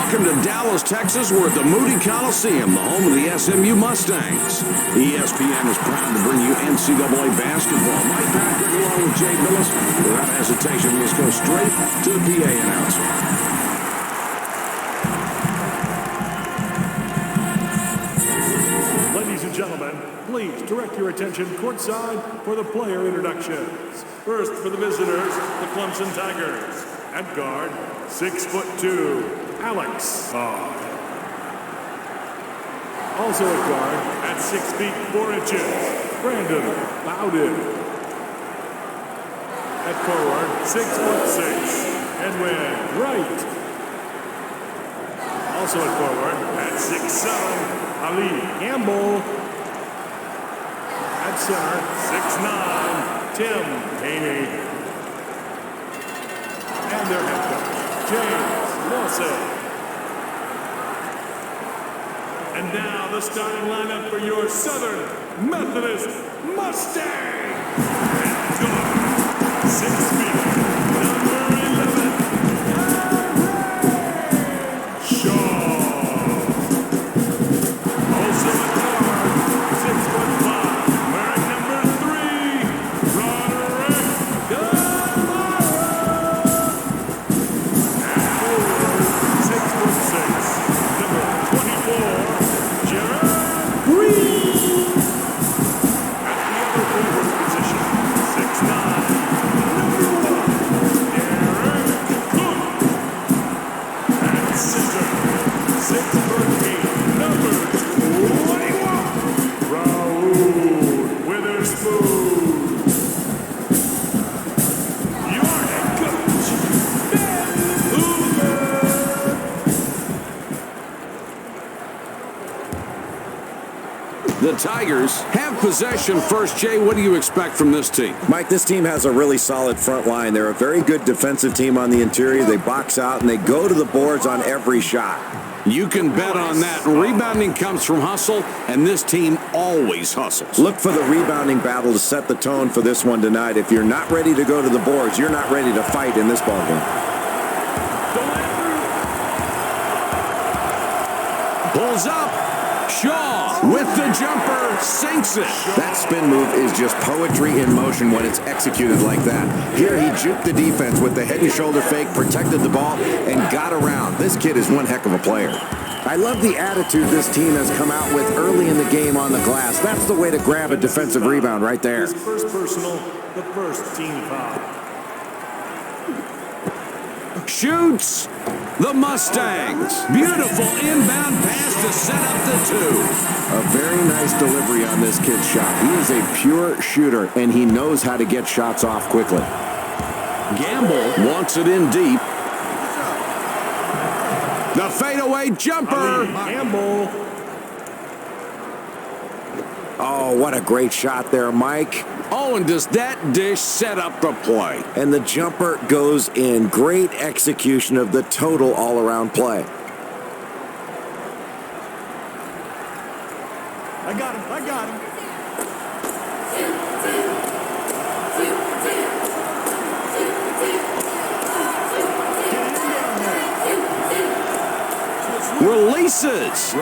Welcome to Dallas, Texas. We're at the Moody Coliseum, the home of the SMU Mustangs. ESPN is proud to bring you NCAA basketball. Mike Patrick along with Jay Billis. Without hesitation, let's go straight to the PA announcer. Gentlemen, please direct your attention courtside for the player introductions. First, for the visitors, the Clemson Tigers. At guard, 6'2", Alex Todd. Also at guard, at 6 feet 4 inches, Brandon Bowden. At forward, 6'6", Edwin Wright. Also at forward, at 6'7", Ali Campbell. At center, 6'9", Tim Haney. And their head coach, James Lawson. And now the starting lineup for your Southern Methodist Mustangs. At guard, 6 feet, number 11, Shaw. Also at guard, 6'5". The Tigers have possession first. Jay, what do you expect from this team? Mike, this team has a really solid front line. They're a very good defensive team on the interior. They box out and they go to the boards on every shot. You can bet on that. Rebounding comes from hustle, and this team always hustles. Look for the rebounding battle to set the tone for this one tonight. If you're not ready to go to the boards, you're not ready to fight in this ballgame. Pulls up. Shaw with the jumper sinks it. That spin move is just poetry in motion when it's executed like that. Here he juked the defense with the head and shoulder fake, protected the ball, and got around. This kid is one heck of a player. I love the attitude this team has come out with early in the game on the glass. That's the way to grab a defensive rebound right there. His first personal, the first team foul. Shoots the Mustangs. Beautiful inbound pass to set up the 2. A very nice delivery on this kid's shot. He is a pure shooter, and he knows how to get shots off quickly. Gamble wants it in deep. The fadeaway jumper. Gamble. Oh, what a great shot there, Mike. Oh, and does that dish set up the play? And the jumper goes in. Great execution of the total all-around play. I got him. Releases.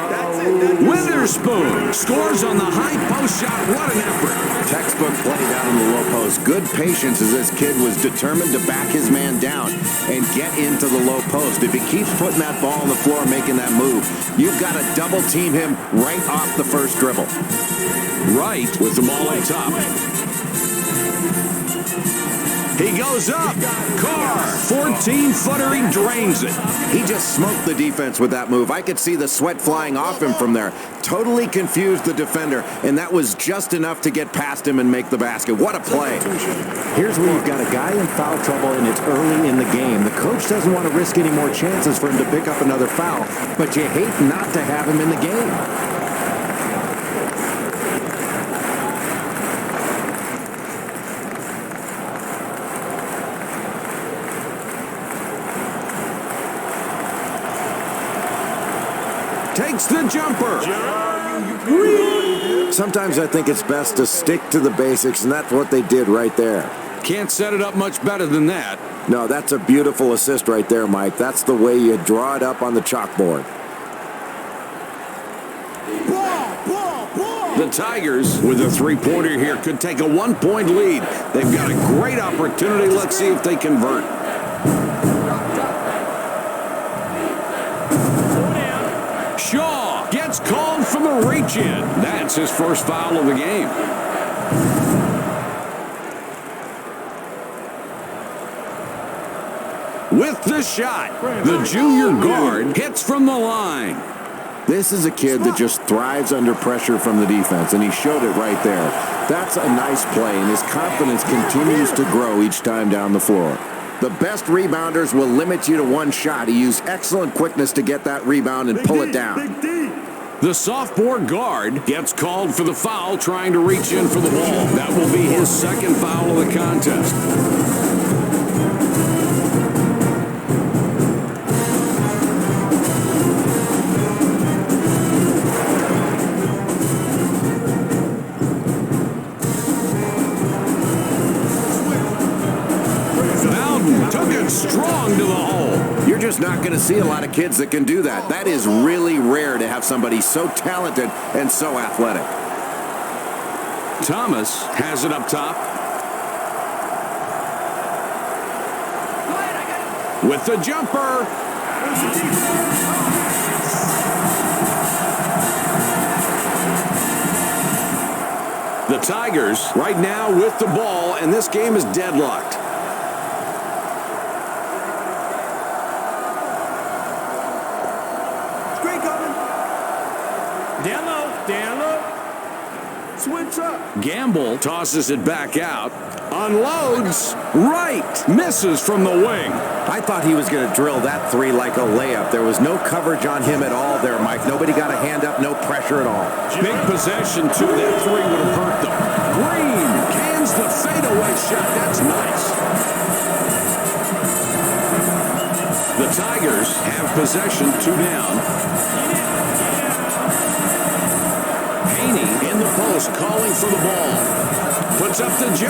Witherspoon scores on the high post shot. What an effort. Textbook play down in the low post. Good patience as this kid was determined to back his man down and get into the low post. If he keeps putting that ball on the floor, making that move, you've got to double team him right off the first dribble. Right with the ball on top. He goes up. Carr, 14-footer, he drains it. He just smoked the defense with that move. I could see the sweat flying off him from there. Totally confused the defender, and that was just enough to get past him and make the basket. What a play. Here's where you've got a guy in foul trouble, and it's early in the game. The coach doesn't want to risk any more chances for him to pick up another foul, but you hate not to have him in the game. Takes the jumper. Sometimes I think it's best to stick to the basics, and that's what they did right there. Can't set it up much better than that. No, that's a beautiful assist right there, Mike. That's the way you draw it up on the chalkboard. The Tigers, with a three-pointer here, could take a 1-point lead. They've got a great opportunity. Let's see if they convert. Shaw gets called for the reach-in. That's his first foul of the game. With the shot, the junior guard hits from the line. This is a kid that just thrives under pressure from the defense, and he showed it right there. That's a nice play, and his confidence continues to grow each time down the floor. The best rebounders will limit you to one shot. He used excellent quickness to get that rebound and pull it down. The sophomore guard gets called for the foul, trying to reach in for the ball. That will be his second foul of the contest. Took it strong to the hole. You're just not going to see a lot of kids that can do that. That is really rare to have somebody so talented and so athletic. Thomas has it up top. With the jumper. The Tigers right now with the ball, and this game is deadlocked. Down low. Switch up. Gamble tosses it back out. Unloads. Right. Misses from the wing. I thought he was going to drill that three like a layup. There was no coverage on him at all there, Mike. Nobody got a hand up, no pressure at all. Big possession, too. That three would have hurt them. Green cans the fadeaway shot. That's nice. The Tigers have possession, 2 down. In the post, calling for the ball. Puts up the J.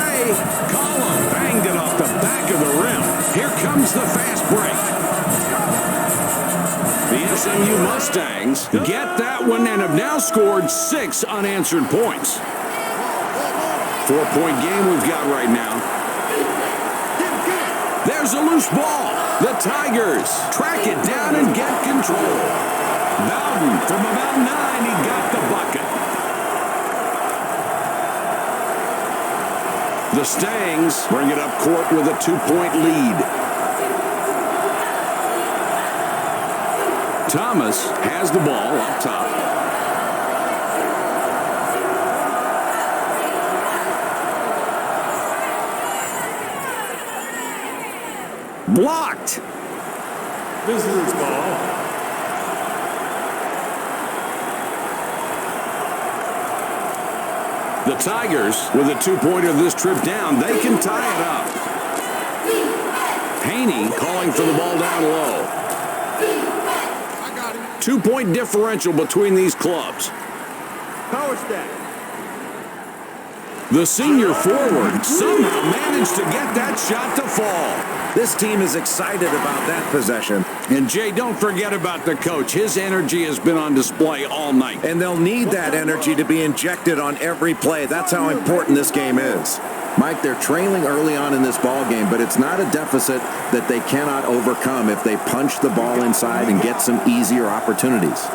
Collum banged it off the back of the rim. Here comes the fast break. The SMU Mustangs get that one and have now scored 6 unanswered points. 4-point game we've got right now. There's a loose ball. The Tigers track it down and get control. Bowden from about 9, he got the bucket. The Stangs bring it up court with a 2-point lead. Thomas has the ball up top. Blocked. Visitors ball. The Tigers, with a 2-pointer this trip down, they can tie it up. Haney calling for the ball down low. 2-point differential between these clubs. Power stack. The senior forward somehow managed to get that shot to fall. This team is excited about that possession. And, Jay, don't forget about the coach. His energy has been on display all night. And they'll need that energy to be injected on every play. That's how important this game is. Mike, they're trailing early on in this ball game, but it's not a deficit that they cannot overcome if they punch the ball inside and get some easier opportunities.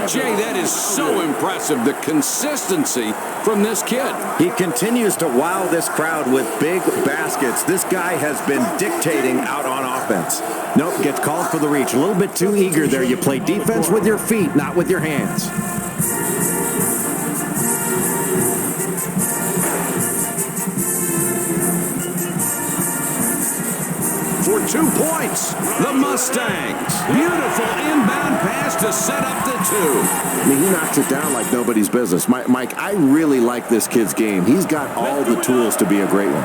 Jay, that is so impressive, the consistency from this kid. He continues to wow this crowd with big baskets. This guy has been dictating out on offense. Nope, gets called for the reach. A little bit too eager there. You play defense with your feet, not with your hands. For 2 points, the Mustangs. Beautiful inbound pass to set up the 2. I mean, he knocks it down like nobody's business. Mike, I really like this kid's game. He's got all the tools to be a great one.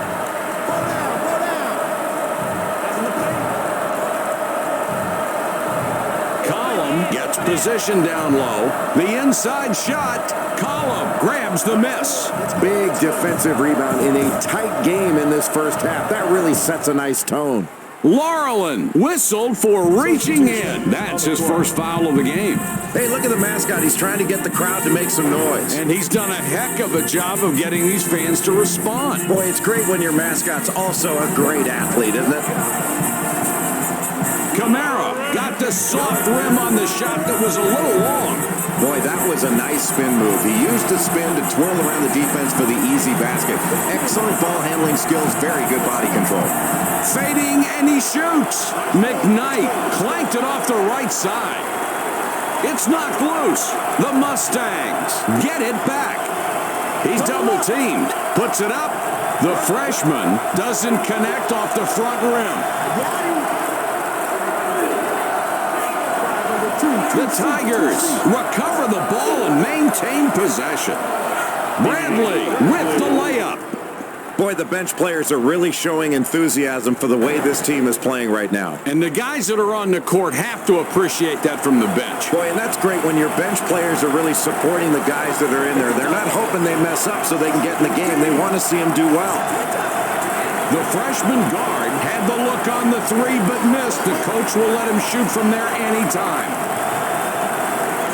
Collum gets It's positioned down low. The inside shot. Collum grabs the miss. Big defensive rebound in a tight game in this first half. That really sets a nice tone. Laurelan whistled for reaching in. That's his first foul of the game. Hey, look at the mascot. He's trying to get the crowd to make some noise. And he's done a heck of a job of getting these fans to respond. Boy, it's great when your mascot's also a great athlete, isn't it? Kamara got the soft rim on the shot that was a little long. Boy, that was a nice spin move. He used the spin to twirl around the defense for the easy basket. Excellent ball handling skills, very good body control. Fading, and he shoots. McKnight clanked it off the right side. It's knocked loose. The Mustangs get it back. He's double-teamed. Puts it up. The freshman doesn't connect off the front rim. The Tigers recover the ball and maintain possession. Bradley with the layup. Boy, the bench players are really showing enthusiasm for the way this team is playing right now. And the guys that are on the court have to appreciate that from the bench. Boy, and that's great when your bench players are really supporting the guys that are in there. They're not hoping they mess up so they can get in the game. They want to see them do well. The freshman guard had the look on the three but missed. The coach will let him shoot from there anytime.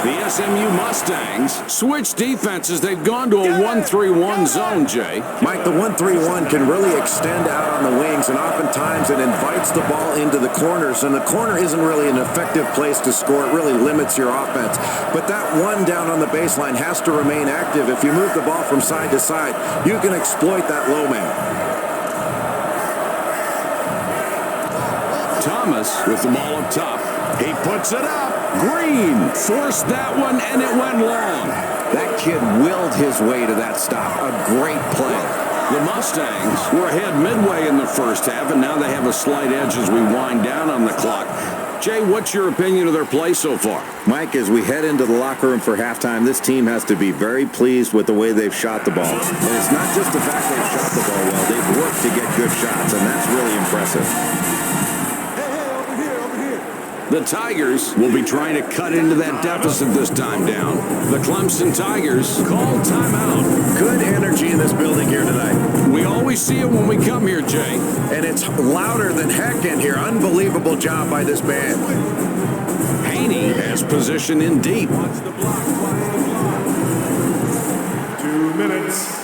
The SMU Mustangs switch defenses. They've gone to a 1-3-1 zone, Jay. Mike, the 1-3-1 can really extend out on the wings, and oftentimes it invites the ball into the corners, and the corner isn't really an effective place to score. It really limits your offense. But that one down on the baseline has to remain active. If you move the ball from side to side, you can exploit that low man. Thomas with the ball up top. He puts it up. Green forced that one, and it went long. That kid willed his way to that stop. A great play. The Mustangs were ahead midway in the first half, and now they have a slight edge as we wind down on the clock. Jay, what's your opinion of their play so far? Mike, as we head into the locker room for halftime, this team has to be very pleased with the way they've shot the ball. And it's not just the fact they've shot the ball well. They've worked to get good shots, and that's really impressive. The Tigers will be trying to cut into that deficit this time down. The Clemson Tigers call timeout. Good energy in this building here tonight. We always see it when we come here, Jay. And it's louder than heck in here. Unbelievable job by this band. Haney has position in deep. 2 minutes.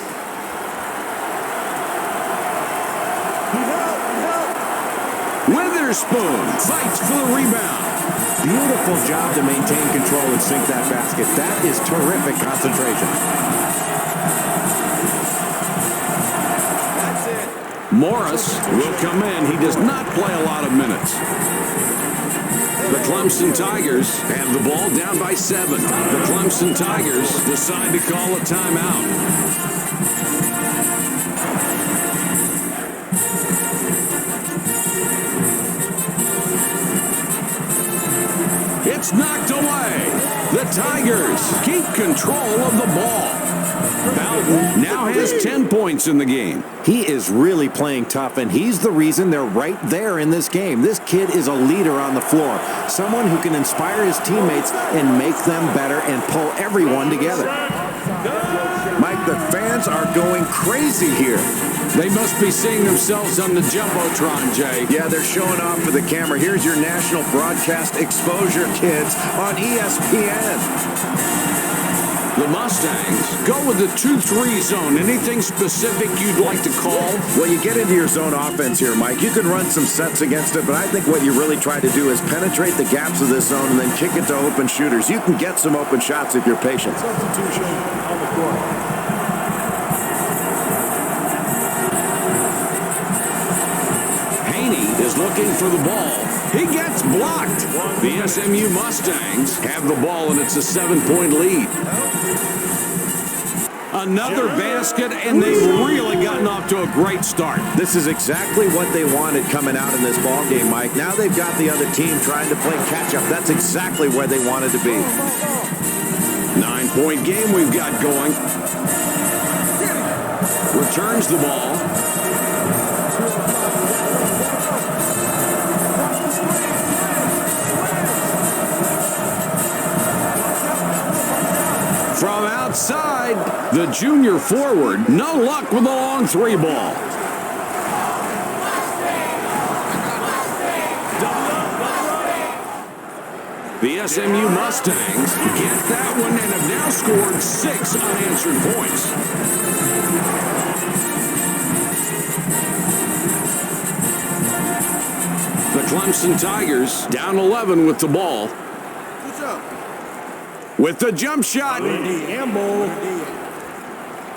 Witherspoon fights for the rebound. Beautiful job to maintain control and sink that basket. That is terrific concentration. Morris will come in. He does not play a lot of minutes. The Clemson Tigers have the ball down by 7. The Clemson Tigers decide to call a timeout. It's knocked away. The Tigers keep control of the ball. Bowden now has 10 points in the game. He is really playing tough, and he's the reason they're right there in this game. This kid is a leader on the floor, someone who can inspire his teammates and make them better and pull everyone together. Mike, the fans are going crazy here. They must be seeing themselves on the Jumbotron, Jay. Yeah, they're showing off for the camera. Here's your national broadcast exposure, kids, on ESPN. The Mustangs go with the 2-3 zone. Anything specific you'd like to call? Well, you get into your zone offense here, Mike. You can run some sets against it, but I think what you really try to do is penetrate the gaps of this zone and then kick it to open shooters. You can get some open shots if you're patient. Substitution on the court. Is looking for the ball. He gets blocked. The SMU Mustangs have the ball, and it's a 7-point lead. Another basket, and they've really gotten off to a great start. This is exactly what they wanted coming out in this ball game, Mike. Now they've got the other team trying to play catch-up. That's exactly where they wanted to be. 9-point game we've got going. Returns the ball. The junior forward, no luck with the long three ball. The SMU Mustangs get that one and have now scored 6 unanswered points. The Clemson Tigers down 11 with the ball. With the jump shot.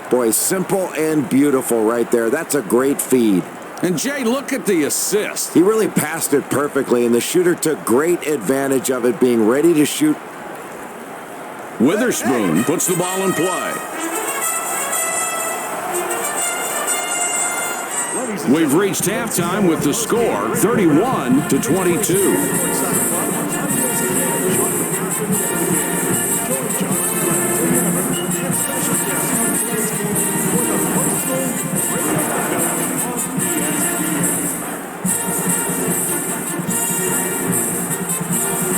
Boy, simple and beautiful right there. That's a great feed. And Jay, look at the assist. He really passed it perfectly, and the shooter took great advantage of it, being ready to shoot. Witherspoon puts the ball in play. We've reached halftime with the score 31-22.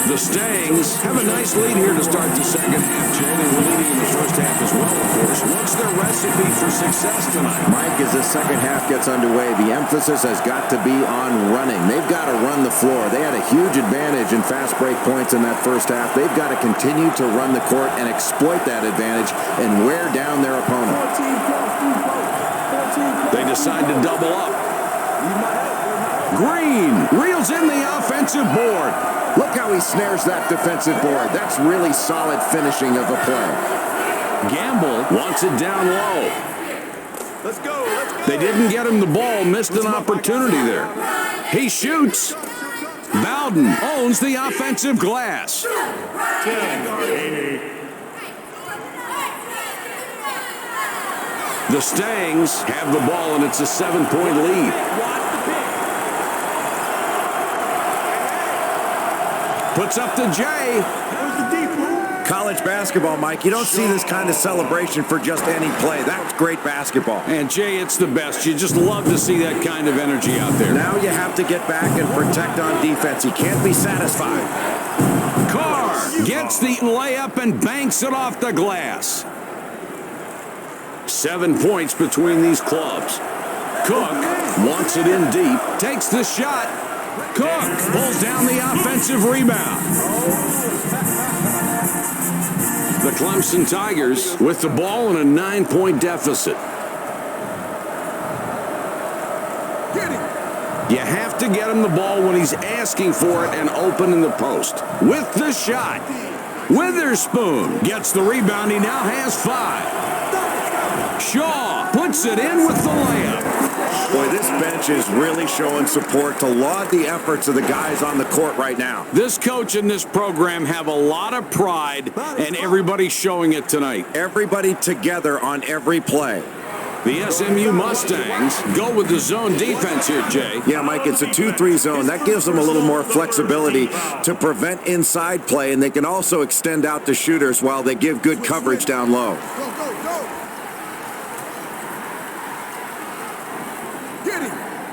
The Mustangs have a nice lead here to start the second half, Jay. They were leading in the first half as well, of course. What's their recipe for success tonight? Mike, as the second half gets underway, the emphasis has got to be on running. They've got to run the floor. They had a huge advantage in fast break points in that first half. They've got to continue to run the court and exploit that advantage and wear down their opponent. They decide to double up. Green reels in the offensive board. Look how he snares that defensive board. That's really solid finishing of a play. Gamble wants it down low. Let's go. They didn't get him the ball, missed an opportunity there. He shoots. Bowden owns the offensive glass. 10-80. The Stangs have the ball, and it's a 7-point lead. Puts up the J. College basketball, Mike, you don't see this kind of celebration for just any play. That's great basketball. And, Jay, it's the best. You just love to see that kind of energy out there. Now you have to get back and protect on defense. He can't be satisfied. Carr gets the layup and banks it off the glass. 7 points between these clubs. Cook wants it in deep, takes the shot. Cook pulls down the offensive rebound. The Clemson Tigers with the ball in a 9-point deficit. You have to get him the ball when he's asking for it and open in the post. With the shot, Witherspoon gets the rebound. He now has 5. Shaw puts it in with the layup. Boy, this bench is really showing support to laud the efforts of the guys on the court right now. This coach and this program have a lot of pride, and everybody's showing it tonight. Everybody together on every play. The SMU Mustangs go with the zone defense here, Jay. Yeah, Mike, it's a 2-3 zone. That gives them a little more flexibility to prevent inside play, and they can also extend out the shooters while they give good coverage down low.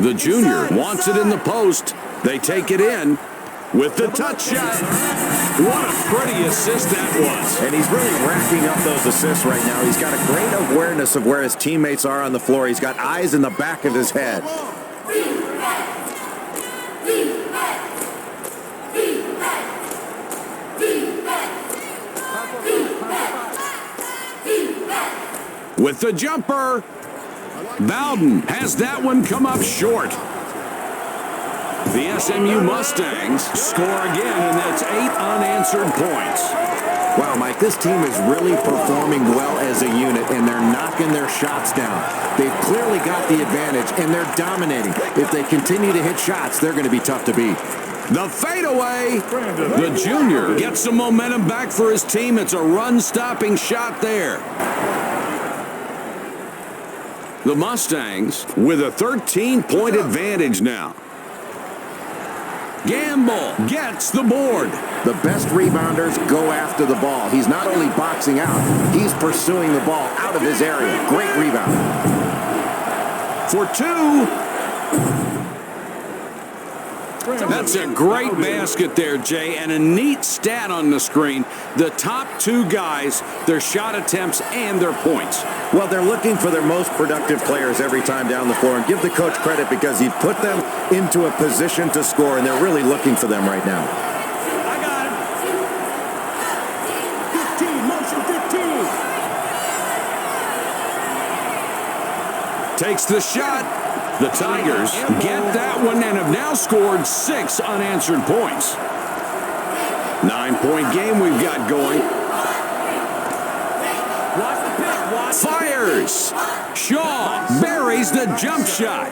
The junior wants it in the post. They take it in with the touch shot. What a pretty assist that was. And he's really racking up those assists right now. He's got a great awareness of where his teammates are on the floor. He's got eyes in the back of his head. With the jumper. Bowden has that one come up short. The SMU Mustangs score again, and that's 8 unanswered points. Wow, Mike, this team is really performing well as a unit, and they're knocking their shots down. They've clearly got the advantage, and they're dominating. If they continue to hit shots, they're going to be tough to beat. The fadeaway. The junior gets some momentum back for his team. It's a run-stopping shot there. The Mustangs with a 13-point advantage now. Gamble gets the board. The best rebounders go after the ball. He's not only boxing out, he's pursuing the ball out of his area. Great rebound. For 2. That's a great basket there, Jay, and a neat stat on the screen. The top two guys, their shot attempts and their points. Well, they're looking for their most productive players every time down the floor, and give the coach credit because he put them into a position to score, and they're really looking for them right now. I got it. 15, motion 15. Takes the shot. The Tigers get that one and have now scored 6 unanswered points. 9-point game we've got going. Fires. Shaw buries the jump shot.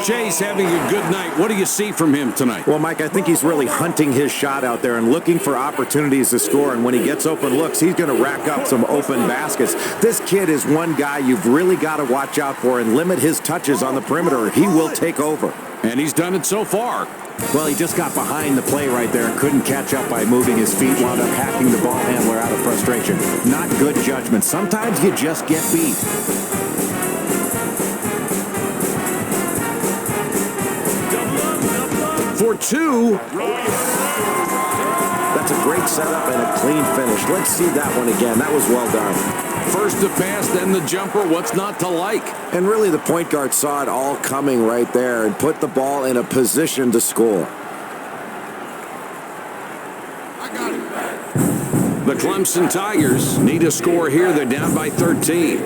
Jay's having a good night. What do you see from him tonight? Well, Mike, I think he's really hunting his shot out there and looking for opportunities to score. And when he gets open looks, he's going to rack up some open baskets. This kid is one guy you've really got to watch out for and limit his touches on the perimeter. He will take over. And he's done it so far. Well, he just got behind the play right there and couldn't catch up by moving his feet, wound up hacking the ball handler out of frustration. Not good judgment. Sometimes you just get beat. For 2. That's a great setup and a clean finish. Let's see that one again. That was well done. First the pass, then the jumper. What's not to like? And really, the point guard saw it all coming right there and put the ball in a position to score. The Clemson Tigers need a score here. They're down by 13.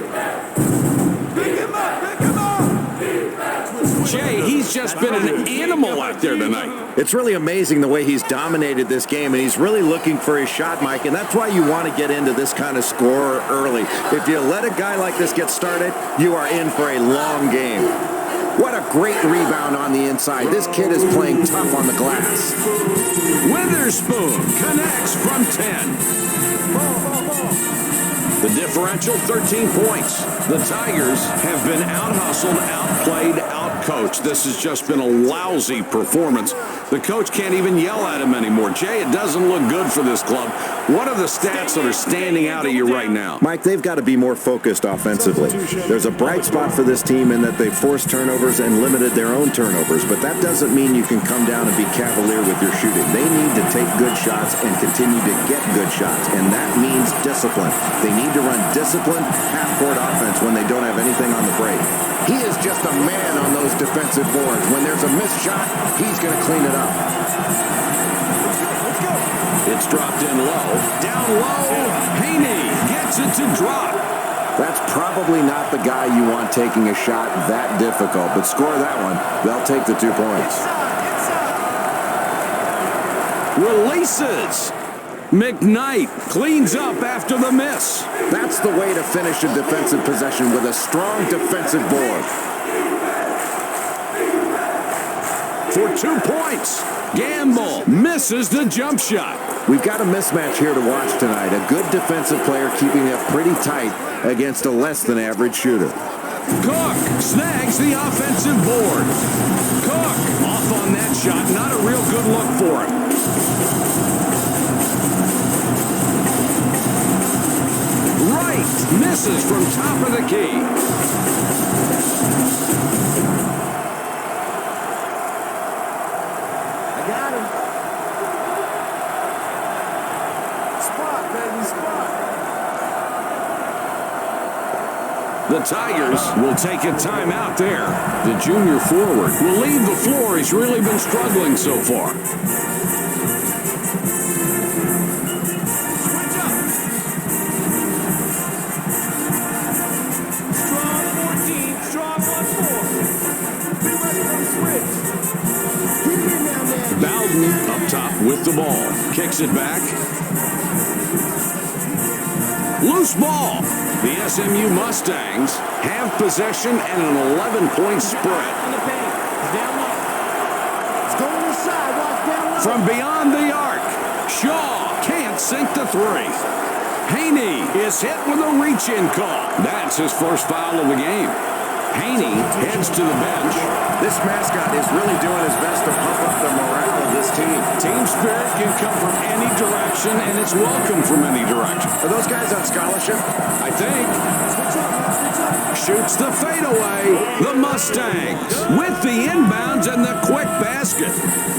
Jay, he's just been an animal out there tonight. It's really amazing the way he's dominated this game, and he's really looking for his shot, Mike, and that's why you want to get into this kind of scorer early. If you let a guy like this get started, you are in for a long game. What a great rebound on the inside. This kid is playing tough on the glass. Witherspoon connects from 10. The differential, 13 points. The Tigers have been out-hustled, outplayed, outcoached. This has just been a lousy performance. The coach can't even yell at him anymore. Jay, it doesn't look good for this club. What are the stats that are standing out at you right now? Mike, they've got to be more focused offensively. There's a bright spot for this team in that they forced turnovers and limited their own turnovers, but that doesn't mean you can come down and be cavalier with your shooting. They need to take good shots and continue to get good shots, and that means discipline. They need to run disciplined half-court offense when they don't have anything on the break. He is just a man on those defensive boards. When there's a missed shot, he's going to clean it up. It's dropped in low. Down low. Haney gets it to drop. That's probably not the guy you want taking a shot that difficult, but score that one. They'll take the 2 points. Releases. McKnight cleans up after the miss. That's the way to finish a defensive possession, with a strong defensive board. For 2 points. Gamble misses the jump shot. We've got a mismatch here to watch tonight. A good defensive player keeping it pretty tight against a less than average shooter. Cook snags the offensive board. Cook off on that shot. Not a real good look for him. Right misses from top of the key. I got him. Spot, baby, spot. The Tigers will take a timeout there. The junior forward will leave the floor. He's really been struggling so far. Bowden up top with the ball. Kicks it back. Loose ball. The SMU Mustangs have possession and an 11-point spread. From beyond the arc, Shaw can't sink the 3. Haney is hit with a reach-in call. That's his first foul of the game. Haney heads to the bench. This mascot is really doing his best to pump up the morale of this team. Team spirit can come from any direction, and it's welcome from any direction. Are those guys on scholarship? I think. Shoots the fadeaway. The Mustangs with the inbounds and the quick basket.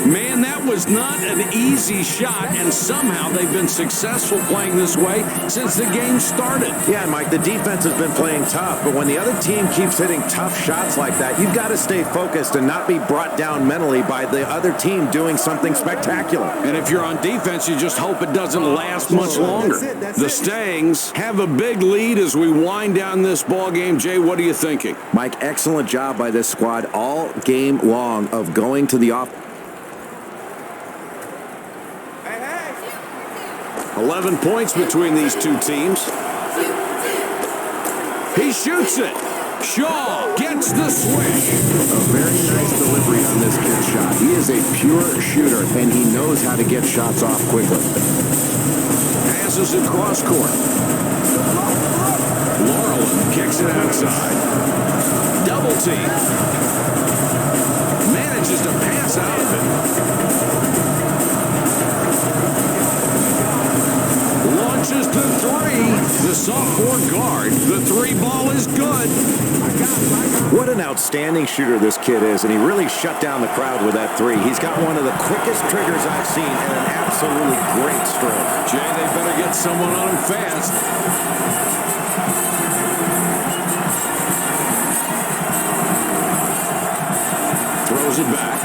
Man, that was not an easy shot, and somehow they've been successful playing this way since the game started. Yeah, Mike, the defense has been playing tough, but when the other team keeps hitting tough shots like that, you've got to stay focused and not be brought down mentally by the other team doing something spectacular. And if you're on defense, you just hope it doesn't last much longer. The Stangs have a big lead as we wind down this ball game. Jay, what are you thinking? Mike, excellent job by this squad all game long of going to the off. 11 points between these two teams. He shoots it. Shaw gets the swing. A very nice delivery on this kid's shot. He is a pure shooter, and he knows how to get shots off quickly. Passes it cross court. Laurel kicks it outside. Double team. Manages to pass out of it. Launches the three. The sophomore guard. The three ball is good. What an outstanding shooter this kid is, and he really shut down the crowd with that three. He's got one of the quickest triggers I've seen and an absolutely great stroke. Jay, they better get someone on him fast. Throws it back.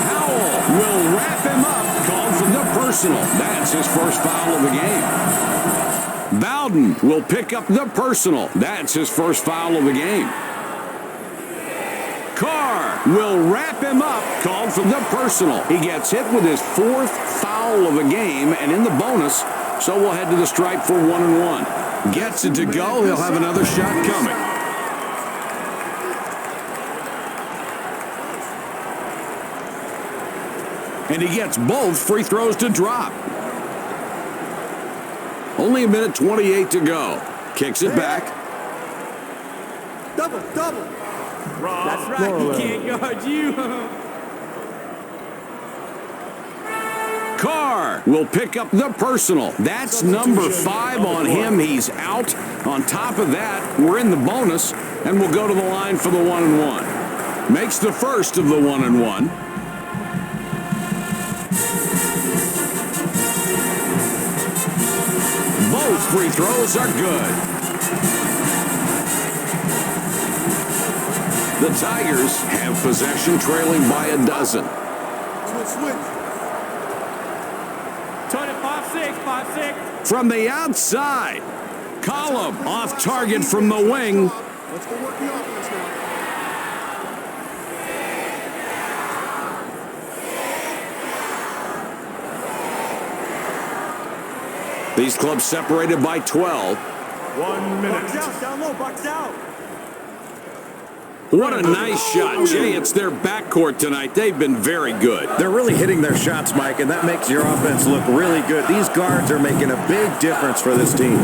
Howell will wrap him up. Called for the personal. That's his first foul of the game. Bowden will pick up the personal. That's his first foul of the game. Carr will wrap him up. Called for the personal. He gets hit with his fourth foul of the game and in the bonus, so we'll head to the stripe for 1-1. Gets it to go. He'll have another shot coming. And he gets both free throws to drop. Only a minute 28 to go. Kicks it back. Double. That's right, he can't guard you. Carr will pick up the personal. That's number 5 on him. He's out. On top of that, we're in the bonus, and we'll go to the line for the 1-1. Makes the first of the 1-1. Both free throws are good. The Tigers have possession, trailing by a dozen. Switch. 5-6. From the outside, Collum off target from the wing. Let's go work the offense now. These clubs separated by 12. 1 minute. Box out, down low, box out. What a nice shot, Jay. It's their backcourt tonight. They've been very good. They're really hitting their shots, Mike, and that makes your offense look really good. These guards are making a big difference for this team.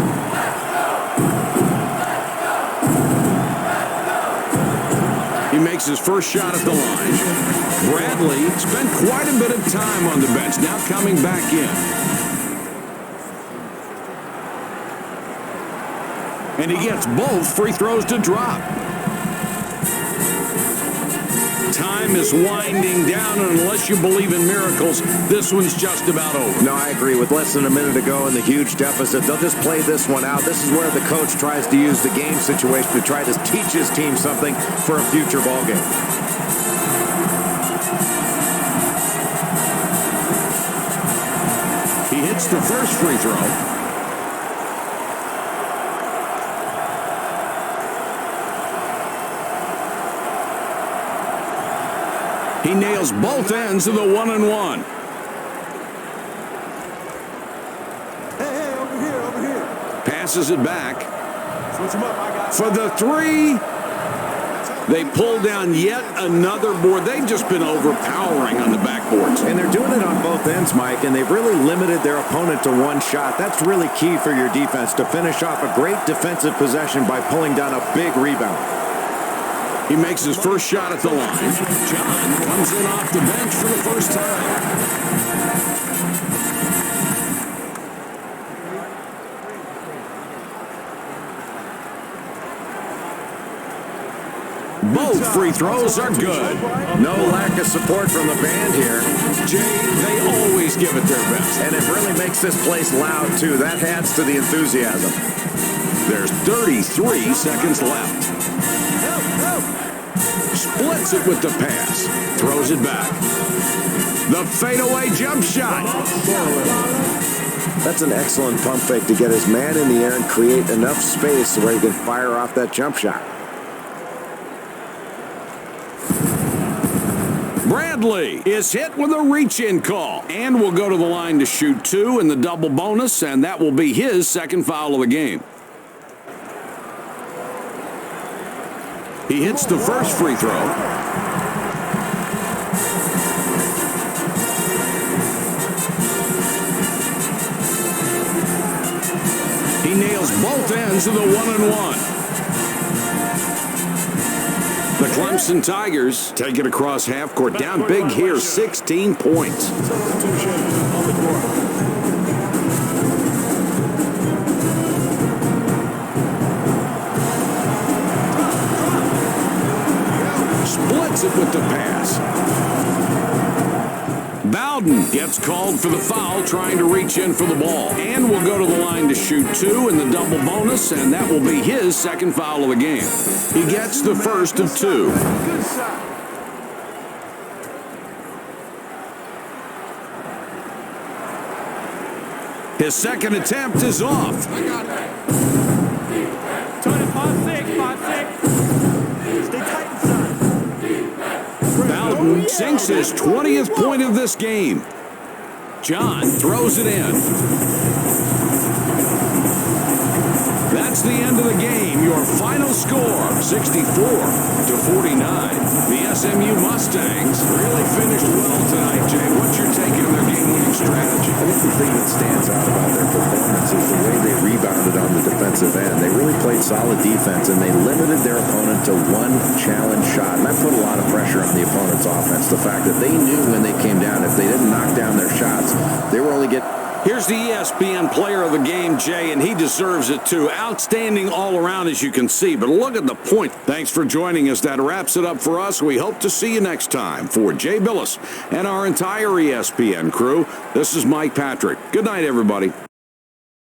He makes his first shot at the line. Bradley spent quite a bit of time on the bench, now coming back in. And he gets both free throws to drop. Time is winding down, and unless you believe in miracles, this one's just about over. No, I agree. With less than a minute to go and the huge deficit, they'll just play this one out. This is where the coach tries to use the game situation to try to teach his team something for a future ball game. He hits the first free throw. He nails both ends of the 1-1. Hey, over here. Passes it back. Switch him up, I got it. For the three. They pull down yet another board. They've just been overpowering on the backboards. And they're doing it on both ends, Mike, and they've really limited their opponent to one shot. That's really key for your defense, to finish off a great defensive possession by pulling down a big rebound. He makes his first shot at the line. John comes in off the bench for the first time. Both free throws are good. No lack of support from the band here. Jay, they always give it their best. And it really makes this place loud, too. That adds to the enthusiasm. There's 33 seconds left. Splits it with the pass. Throws it back. The fadeaway jump shot. That's an excellent pump fake to get his man in the air and create enough space where he can fire off that jump shot. Bradley is hit with a reach-in call and will go to the line to shoot 2 in the double bonus, and that will be his second foul of the game. He hits the first free throw. He nails both ends of the 1-and-1. The Clemson Tigers take it across half court. Down big here, 16 points. Substitution on the court. Splits it with the pass. Bowden gets called for the foul, trying to reach in for the ball. And will go to the line to shoot 2 in the double bonus, and that will be his second foul of the game. He gets the first of 2. Good shot. His second attempt is off. Stay tight inside. Bowden sinks his 20th point of this game. John throws it in. That's the end of the game. Your final score, 64-49. The SMU Mustangs really finished well tonight, Jay. What's your take on their game-winning strategy? I think the thing that stands out about their performance is the way they rebounded on the defensive end. They really played solid defense, and they limited their opponent to one challenge shot. And that put a lot of pressure on the opponent's offense. The fact that they knew when they came down, if they didn't knock down their shots, they were only getting... Here's the ESPN player of the game, Jay, and he deserves it too. Outstanding all around, as you can see, but look at the point. Thanks for joining us. That wraps it up for us. We hope to see you next time. For Jay Billis and our entire ESPN crew, this is Mike Patrick. Good night, everybody.